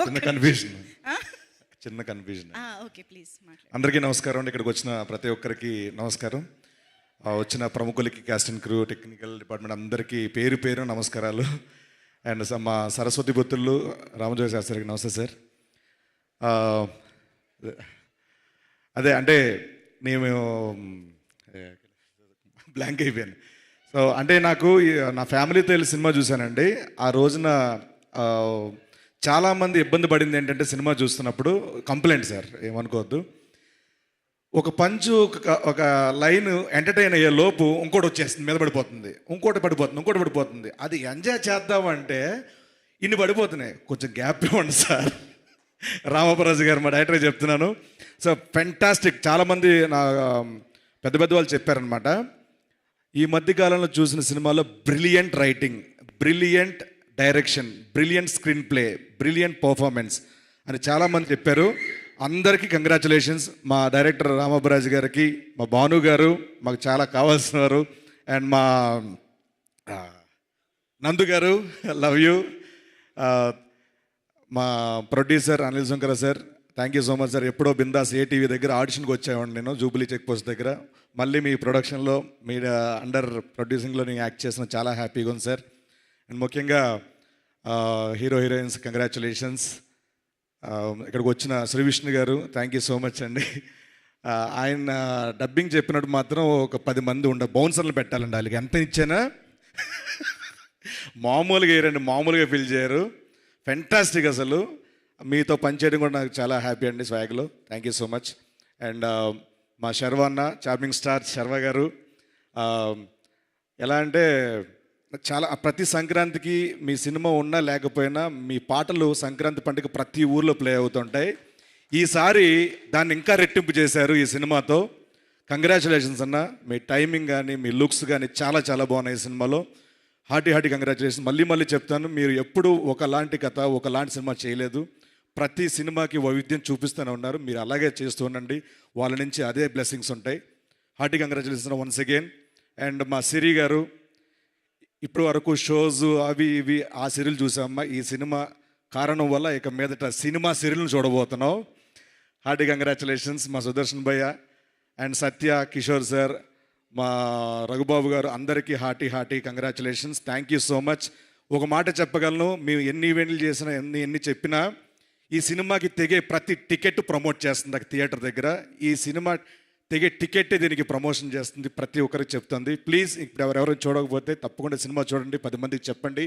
చిన్న కన్ఫ్యూజన్ ఆ? చిన్న కన్ఫ్యూజన్. ఓకే ప్లీజ్ మాట్లాడండి. అందరికీ నమస్కారం అండి. ఇక్కడికి వచ్చిన ప్రతి ఒక్కరికి నమస్కారం. వచ్చిన ప్రముఖులకి, cast and crew, technical department అందరికీ పేరు పేరు నమస్కారాలు. అండ్ మా సరస్వతి బుద్ధులు రామజోగి శాస్త్రికి నమస్తే సార్. అదే అంటే నేను బ్లాంక్ అయిపోయాను. సో అంటే నాకు నా ఫ్యామిలీతో వెళ్ళి సినిమా చూశానండి. ఆ రోజున చాలామంది ఇబ్బంది పడింది ఏంటంటే సినిమా చూస్తున్నప్పుడు కంప్లైంట్ సార్, ఏమనుకోవద్దు. ఒక పంచు ఒక లైన్ ఎంటర్టైన్ అయ్యే లోపు ఇంకోటి వచ్చేస్తుంది, మీద పడిపోతుంది, ఇంకోటి పడిపోతుంది. అది ఎంజాయ్ చేద్దామంటే ఇన్ని పడిపోతున్నాయి. కొంచెం గ్యాప్ ఇవ్వండి సార్. రామపరాజు గారు మా డైరెక్టర్ చెప్తున్నాను. So fantastic. చాలామంది నా పెద్ద పెద్ద వాళ్ళు చెప్పారనమాట, ఈ మధ్యకాలంలో చూసిన సినిమాలో brilliant writing, brilliant direction, brilliant screen play, brilliant performance అని చాలామంది చెప్పారు. అందరికీ కంగ్రాచులేషన్స్. మా డైరెక్టర్ రామపరాజు గారికి, మా భాను గారు మాకు చాలా కావాల్సిన వారు, అండ్ మా నందు గారు లవ్ యూ. మా producer Anil Shankara sir, thank you so much sir. ఎప్పుడో బిందాస్ ఏటీవీ దగ్గర ఆడిషన్కి వచ్చేవాడిని నేను, జూబ్లీ చెక్ పోస్ట్ దగ్గర. మళ్ళీ మీ ప్రొడక్షన్లో, మీ అండర్ ప్రొడ్యూసింగ్లో నేను యాక్ట్ చేసిన చాలా హ్యాపీగా ఉంది సార్. అండ్ ముఖ్యంగా హీరో హీరోయిన్స్ కంగ్రాచులేషన్స్. ఇక్కడికి వచ్చిన శ్రీ విష్ణు గారు, థ్యాంక్ యూ సో మచ్ అండి. ఆయన డబ్బింగ్ చెప్పినట్టు మాత్రం ఒక 10 మంది బౌన్సర్లు పెట్టాలండి. వాళ్ళకి ఎంత ఇచ్చానా మామూలుగా వేయరండి, మామూలుగా ఫీల్ చేయరు. ఫెంటాస్టిక్. అసలు మీతో పనిచేయడం కూడా నాకు చాలా హ్యాపీ అండి. స్వాగ్లో thank you so much. And మా శర్వ అన్న, చార్మింగ్ స్టార్ శర్వ గారు, ఎలా అంటే చాలా ప్రతి సంక్రాంతికి మీ సినిమా ఉన్నా లేకపోయినా మీ పాటలు సంక్రాంతి పండుగ ప్రతి ఊర్లో ప్లే అవుతుంటాయి. ఈసారి దాన్ని ఇంకా రెట్టింపు చేశారు ఈ సినిమాతో. కంగ్రాచులేషన్స్ అన్న. మీ టైమింగ్ కానీ, మీ లుక్స్ కానీ చాలా చాలా బాగున్నాయి ఈ సినిమాలో. Hearty congratulations. మళ్ళీ చెప్తాను, మీరు ఎప్పుడు ఒకలాంటి కథ, ఒకలాంటి సినిమా చేయలేదు. ప్రతి సినిమాకి వైవిధ్యం చూపిస్తూనే ఉన్నారు. మీరు అలాగే చేస్తూ ఉండండి, వాళ్ళ నుంచి అదే బ్లెస్సింగ్స్ ఉంటాయి. Hearty congratulations once again. And మా సిరి గారు, ఇప్పుడు వరకు షోస్ అవి ఇవి ఆ సీరియల్ చూసామమ్మా. ఈ సినిమా కారణం వల్ల ఇక మీదట సినిమా సీరియల్ని చూడబోతున్నాం. Hearty congratulations. మా సుదర్శన్ భయ్య అండ్ సత్య, కిషోర్ సార్, మా రఘుబాబు గారు, అందరికీ hearty congratulations. Thank you so much. ఒక మాట చెప్పగలను, మేము ఎన్ని ఈవెంట్లు చేసినా, ఎన్ని చెప్పినా ఈ సినిమాకి తెగే ప్రతి టికెట్ ప్రమోట్ చేస్తుంది థియేటర్ దగ్గర. ఈ సినిమా తెగే టికెట్టే దీనికి ప్రమోషన్ చేస్తుంది, ప్రతి ఒక్కరికి చెప్తుంది. ప్లీజ్ ఇప్పుడు ఎవరెవరు చూడకపోతే తప్పకుండా సినిమా చూడండి, 10 మందికి చెప్పండి.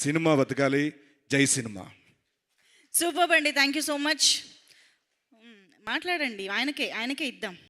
సినిమా బతకాలి. జై సినిమా. సూపర్ అండి, థ్యాంక్ యూ సో మచ్. మాట్లాడండి, ఆయనకే ఇద్దాం.